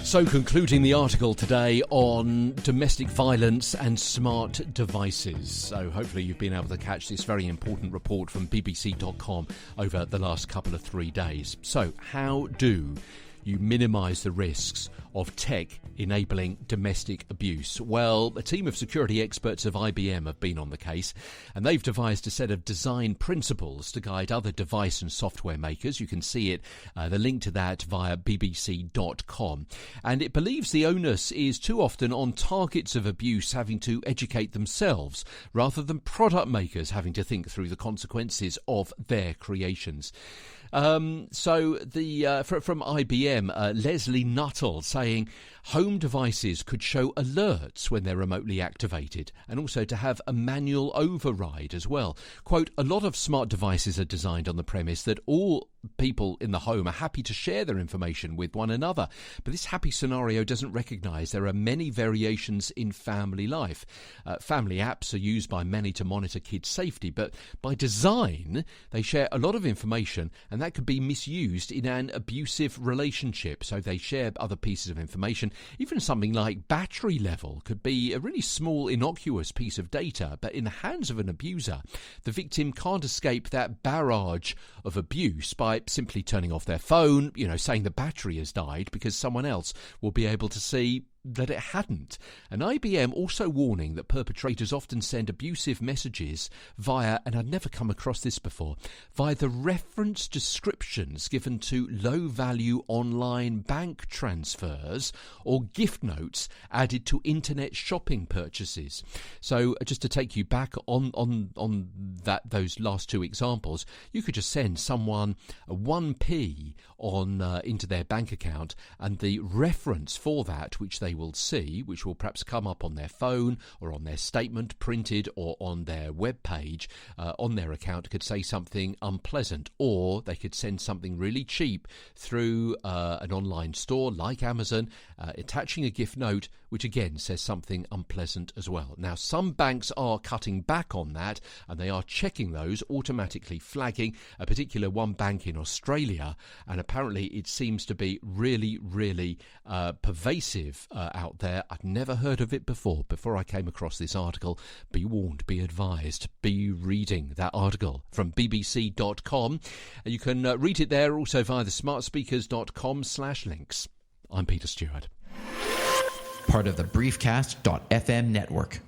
So concluding the article today on domestic violence and smart devices. So hopefully you've been able to catch this very important report from bbc.com over the last couple of 3 days. So how do you minimise the risks of tech enabling domestic abuse? Well, a team of security experts of IBM have been on the case, and they've devised a set of design principles to guide other device and software makers. You can see it, the link to that via bbc.com. And it believes the onus is too often on targets of abuse having to educate themselves, rather than product makers having to think through the consequences of their creations. From IBM, Leslie Nuttall saying home devices could show alerts when they're remotely activated, and also to have a manual override as well. Quote, a lot of smart devices are designed on the premise that all people in the home are happy to share their information with one another. But this happy scenario doesn't recognise there are many variations in family life. Family apps are used by many to monitor kids' safety, but by design, they share a lot of information, and that could be misused in an abusive relationship. So they share other pieces of information. Even something like battery level could be a really small, innocuous piece of data, but in the hands of an abuser, the victim can't escape that barrage of abuse by simply turning off their phone, saying the battery has died, because someone else will be able to see that it hadn't. And IBM also warning that perpetrators often send abusive messages via, and I'd never come across this before, via the reference descriptions given to low-value online bank transfers or gift notes added to internet shopping purchases. So just to take you back on those last two examples, you could just send someone a 1p into their bank account, and the reference for that, which they will see, which will perhaps come up on their phone or on their statement printed or on their web page on their account, could say something unpleasant, or they could send something really cheap through an online store like Amazon, attaching a gift note which again says something unpleasant as well. Now, some banks are cutting back on that, and they are checking those, automatically flagging. A particular one bank in Australia, and apparently it seems to be really, really pervasive out there. I'd never heard of it before I came across this article. Be warned, be advised, be reading that article from bbc.com. And you can read it there also via the smartspeakers.com/links. I'm Peter Stewart. Part of the briefcast.fm network.